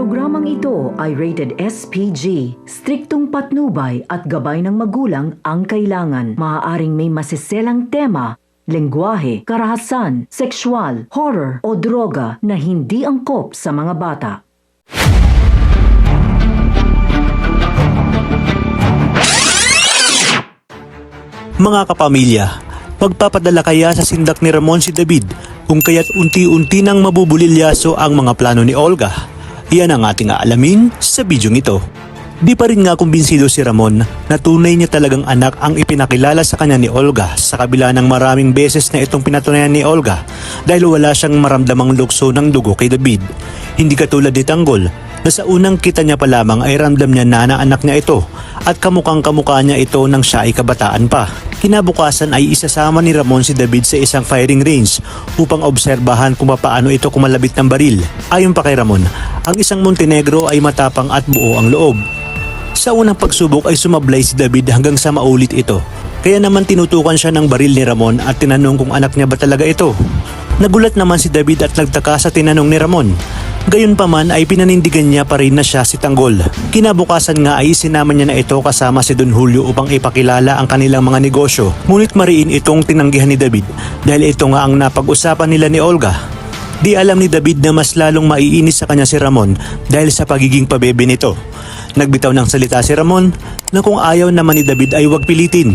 Programang ito ay rated SPG. Striktong patnubay at gabay ng magulang ang kailangan. Maaaring may masiselang tema, lengguwahe, karahasan, sexual, horror o droga na hindi angkop sa mga bata. Mga kapamilya, magpapadala kaya sa sindak ni Ramon si David kung kaya't unti-unti nang mabubulilyaso ang mga plano ni Olga? Yan ang ating aalamin sa bidyong ito. Di pa rin nga kumbinsido si Ramon na tunay niya talagang anak ang ipinakilala sa kanya ni Olga sa kabila ng maraming beses na itong pinatunayan ni Olga dahil wala siyang maramdamang lukso ng dugo kay David. Hindi katulad ni Tanggol na sa unang kita niya pa lamang ay ramdam niya na anak niya ito at kamukhang kamukha niya ito nang siya ay kabataan pa. Kinabukasan ay isasama ni Ramon si David sa isang firing range upang obserbahan kung paano ito kumalabit ng baril. Ayon pa kay Ramon, ang isang Montenegro ay matapang at buo ang loob. Sa unang pagsubok ay sumablay si David hanggang sa maulit ito. Kaya naman tinutukan siya ng baril ni Ramon at tinanong kung anak niya ba talaga ito. Nagulat naman si David at nagtaka sa tinanong ni Ramon. Gayunpaman ay pinanindigan niya pa rin na siya si Tanggol. Kinabukasan nga ay isinama niya na ito kasama si Don Julio upang ipakilala ang kanilang mga negosyo. Ngunit mariin itong tinanggihan ni David dahil ito nga ang napag-usapan nila ni Olga. Di alam ni David na mas lalong maiinis sa kanya si Ramon dahil sa pagiging pabebe nito. Nagbitaw ng salita si Ramon na kung ayaw naman ni David ay huwag pilitin.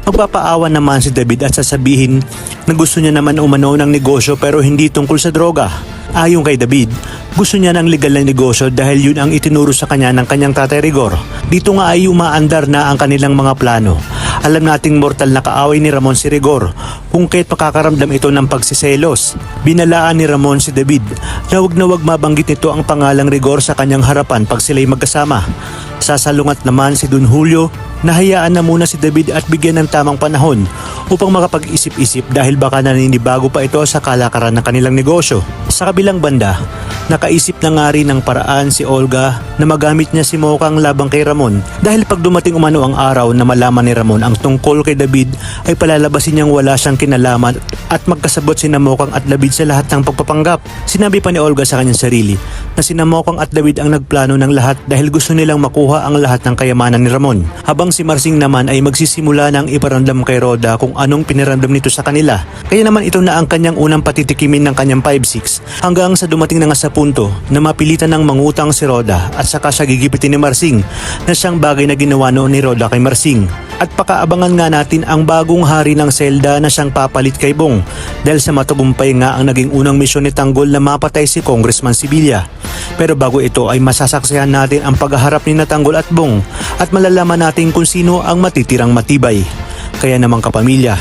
Magpapaawa naman si David at sasabihin na gusto niya naman umano ng negosyo pero hindi tungkol sa droga. Ayon kay David, gusto niya ng legal na negosyo dahil yun ang itinuro sa kanya ng kanyang tatay Rigor. Dito nga ay umaandar na ang kanilang mga plano. Alam nating mortal na kaaway ni Ramon si Rigor kung kaya't makakaramdam ito ng pagsiselos. Binalaan ni Ramon si David na wag mabanggit nito ang pangalang Rigor sa kanyang harapan pag sila'y magkasama. Sasalungat naman si Don Julio na hayaan na muna si David at bigyan ng tamang panahon upang makapag-isip-isip dahil baka naninibago pa ito sa kalakaran ng kanilang negosyo. Sa kabilang banda, nakaisip na nga rin ng paraan si Olga na magamit niya si Mokang labang kay Ramon dahil pag dumating umano ang araw na malaman ni Ramon ang tungkol kay David ay palalabasin niyang wala siyang kinalaman at magkasabot sina Mokang at David sa lahat ng pagpapanggap. Sinabi pa ni Olga sa kanyang sarili na sina Mokang at David ang nagplano ng lahat dahil gusto nilang makuha ang lahat ng kayamanan ni Ramon. Habang si Marsing naman ay magsisimula ng iparamdam kay Roda kung anong pinaramdam nito sa kanila. Kaya naman ito na ang kanyang unang patitikimin ng kanyang 5-6 hanggang sa dumating na nga sa punto na mapilitan ng mangutang si Roda at saka siya gigipitin ni Marsing na siyang bagay na ginawa noon ni Roda kay Marsing. At pakaabangan nga natin ang bagong hari ng selda na siyang papalit kay Bong dahil sa matagumpay nga ang naging unang misyon ni Tanggol na mapatay si Congressman Sibilya. Pero bago ito ay masasaksihan natin ang paghaharap ni Tanggol at Bong at malalaman natin kung sino ang matitirang matibay. Kaya naman kapamilya,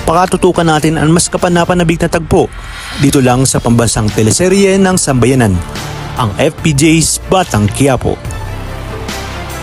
pakatutukan natin ang mas kapanapanabik na tagpo dito lang sa pambansang teleserye ng Sambayanan, ang FPJ's Batang Quiapo.